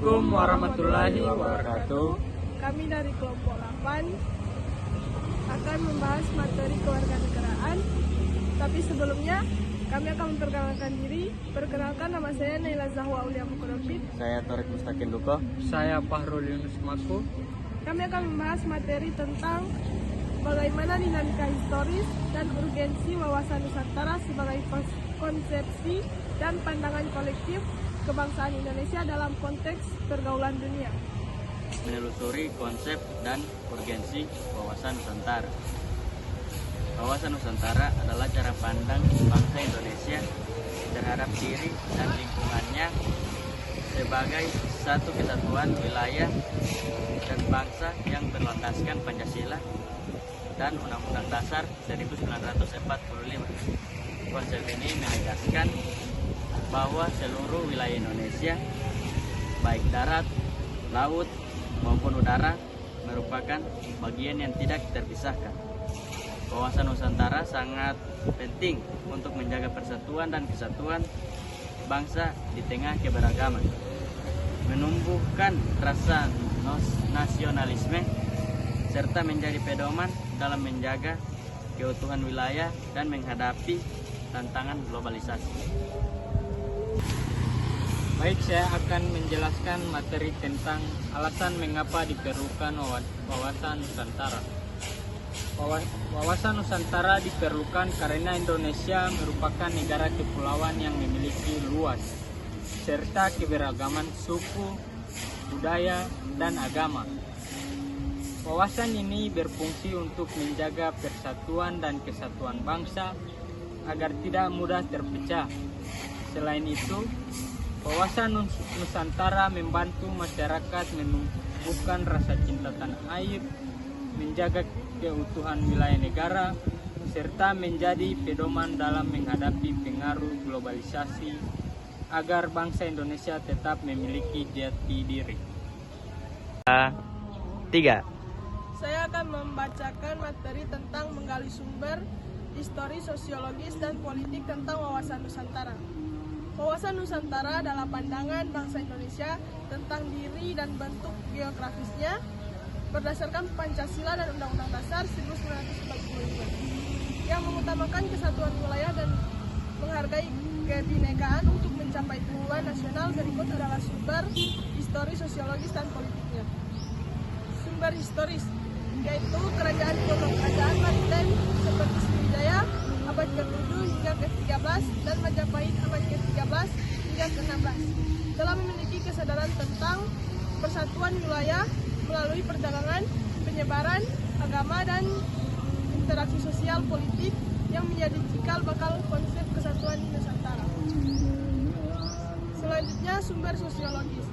Assalamualaikum warahmatullahi wabarakatuh. Kami dari kelompok 8 akan membahas materi kewarganegaraan. Tapi sebelumnya, kami akan memperkenalkan diri. Perkenalkan, nama saya Naila Zahwa Aulia Mukodopit. Saya Torik Mustaqim Duko. Saya Fahrul Yunus Maku. Kami akan membahas materi tentang bagaimana dinamika historis dan urgensi wawasan Nusantara sebagai konsepsi dan pandangan kolektif kebangsaan Indonesia dalam konteks pergaulan dunia. Menelusuri konsep dan urgensi wawasan Nusantara. Wawasan Nusantara adalah cara pandang bangsa Indonesia terhadap diri dan lingkungannya sebagai satu kesatuan wilayah dan bangsa yang berlandaskan Pancasila dan Undang-Undang Dasar 1945. Konsep ini menegaskan bahwa seluruh wilayah Indonesia, baik darat, laut, maupun udara, merupakan bagian yang tidak terpisahkan. Wawasan Nusantara sangat penting untuk menjaga persatuan dan kesatuan bangsa di tengah keberagaman, menumbuhkan rasa nasionalisme, serta menjadi pedoman dalam menjaga keutuhan wilayah dan menghadapi tantangan globalisasi. Baik, saya akan menjelaskan materi tentang alasan mengapa diperlukan wawasan Nusantara. Wawasan Nusantara diperlukan karena Indonesia merupakan negara kepulauan yang memiliki luas, serta keberagaman suku, budaya, dan agama. Wawasan ini berfungsi untuk menjaga persatuan dan kesatuan bangsa agar tidak mudah terpecah. Selain itu, wawasan Nusantara membantu masyarakat menumbuhkan rasa cinta tanah air, menjaga keutuhan wilayah negara, serta menjadi pedoman dalam menghadapi pengaruh globalisasi agar bangsa Indonesia tetap memiliki jati diri. 3. Saya akan membacakan materi tentang menggali sumber, histori, sosiologis, dan politik tentang wawasan Nusantara. Wawasan Nusantara adalah pandangan bangsa Indonesia tentang diri dan bentuk geografisnya berdasarkan Pancasila dan Undang-Undang Dasar 1945 yang mengutamakan kesatuan wilayah dan menghargai kebinekaan untuk mencapai tujuan nasional. Berikut adalah sumber historis, sosiologis, dan politiknya. Sumber historis yaitu kerajaan maritime seperti Sriwijaya abad ke-7 hingga ke-13 dan Majapahit abad ke-13 hingga ke-16 telah memiliki kesadaran tentang persatuan wilayah melalui perdagangan, penyebaran agama, dan interaksi sosial politik yang menjadi cikal bakal konsep kesatuan Nusantara. Selanjutnya, sumber sosiologis.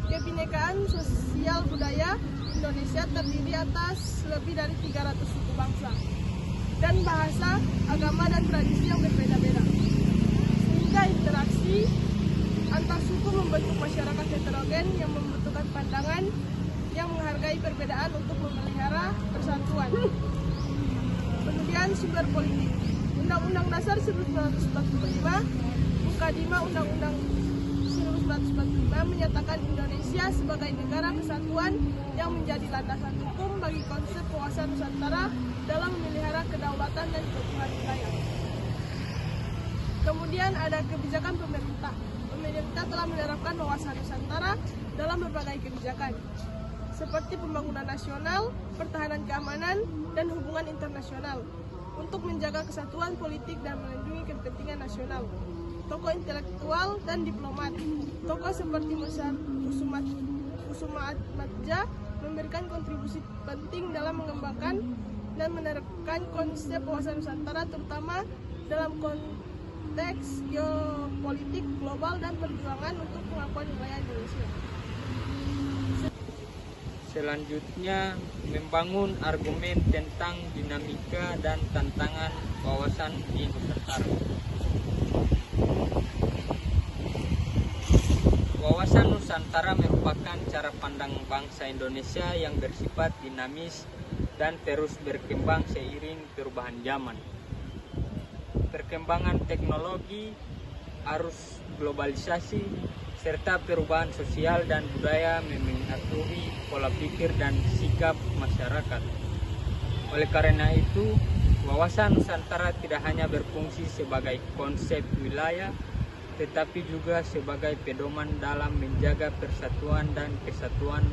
Kebinekaan sosial budaya Indonesia terdiri atas lebih dari 300 suku bangsa dan bahasa, agama, dan tradisi yang berbeda-beda. Sehingga interaksi antar suku membentuk masyarakat heterogen yang membutuhkan pandangan yang menghargai perbedaan untuk memelihara persatuan. Kemudian sumber politik. Undang-Undang Dasar 1945, Mukadimah Undang-Undang 1945 menyatakan Indonesia sebagai negara kesatuan yang menjadi landasan hukum bagi konsep wawasan Nusantara dalam memelihara kedaulatan dan keutuhan wilayah. Kemudian ada kebijakan pemerintah. Pemerintah telah menerapkan wawasan Nusantara dalam berbagai kebijakan, seperti pembangunan nasional, pertahanan keamanan, dan hubungan internasional, untuk menjaga kesatuan politik dan melindungi kepentingan nasional. Tokoh intelektual dan diplomat, tokoh seperti Kusuma Atmaja memberikan kontribusi penting dalam mengembangkan dan menerapkan konsep wawasan Nusantara, terutama dalam konteks geopolitik global dan perjuangan untuk pengakuan wilayah Indonesia. Selanjutnya, membangun argumen tentang dinamika dan tantangan wawasan di Nusantara. Wawasan Nusantara merupakan cara pandang bangsa Indonesia yang bersifat dinamis dan terus berkembang seiring perubahan zaman. Perkembangan teknologi, arus globalisasi, serta perubahan sosial dan budaya mempengaruhi pola pikir dan sikap masyarakat. Oleh karena itu, wawasan Nusantara tidak hanya berfungsi sebagai konsep wilayah, tetapi juga sebagai pedoman dalam menjaga persatuan dan kesatuan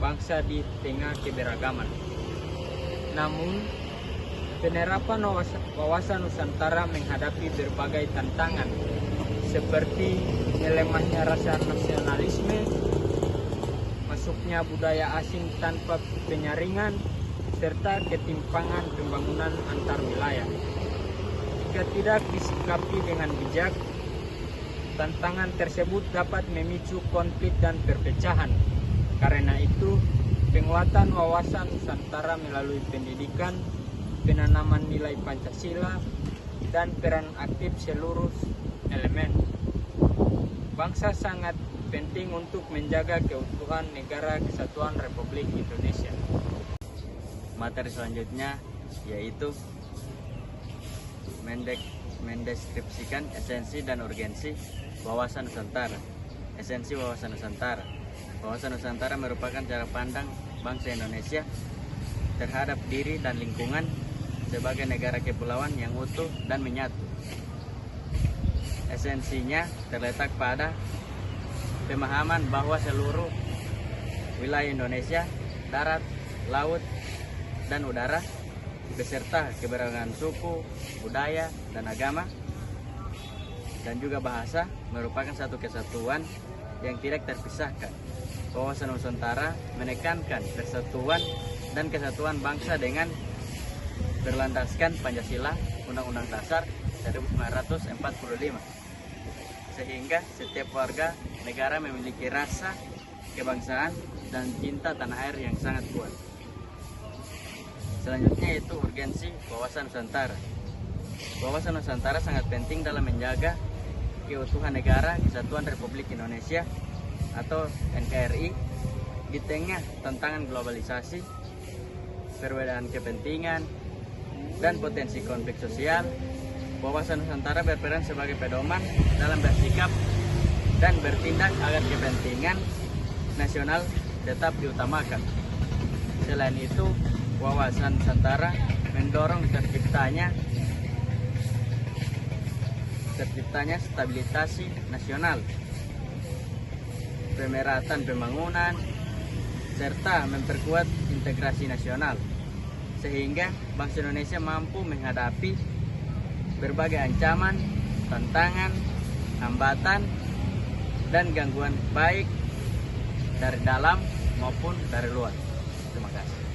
bangsa di tengah keberagaman. Namun, penerapan wawasan Nusantara menghadapi berbagai tantangan, seperti melemahnya rasa nasionalisme, masuknya budaya asing tanpa penyaringan, serta ketimpangan pembangunan antar wilayah. Jika tidak disikapi dengan bijak, tantangan tersebut dapat memicu konflik dan perpecahan. Karena itu, penguatan wawasan Nusantara melalui pendidikan, penanaman nilai Pancasila, dan peran aktif seluruh elemen bangsa sangat penting untuk menjaga keutuhan Negara Kesatuan Republik Indonesia. Materi selanjutnya yaitu mendeskripsikan esensi dan urgensi wawasan Nusantara. Esensi wawasan Nusantara. Wawasan Nusantara merupakan cara pandang bangsa Indonesia terhadap diri dan lingkungan sebagai negara kepulauan yang utuh dan menyatu. Esensinya terletak pada pemahaman bahwa seluruh wilayah Indonesia, darat, laut, dan udara, beserta keberagaman suku, budaya, dan agama, dan juga bahasa, merupakan satu kesatuan yang tidak terpisahkan. Wawasan Nusantara menekankan persatuan dan kesatuan bangsa dengan berlandaskan Pancasila, Undang-Undang Dasar 1945, sehingga setiap warga negara memiliki rasa kebangsaan dan cinta tanah air yang sangat kuat. Selanjutnya yaitu urgensi wawasan Nusantara. Wawasan Nusantara sangat penting dalam menjaga keutuhan Negara Kesatuan Republik Indonesia atau NKRI di tengah tantangan globalisasi, perbedaan kepentingan, dan potensi konflik sosial. Wawasan Nusantara berperan sebagai pedoman dalam bersikap dan bertindak agar kepentingan nasional tetap diutamakan. Selain itu, wawasan Nusantara mendorong terciptanya stabilitas nasional, pemerhatan pembangunan, serta memperkuat integrasi nasional, sehingga bangsa Indonesia mampu menghadapi berbagai ancaman, tantangan, hambatan, dan gangguan baik dari dalam maupun dari luar. Terima kasih.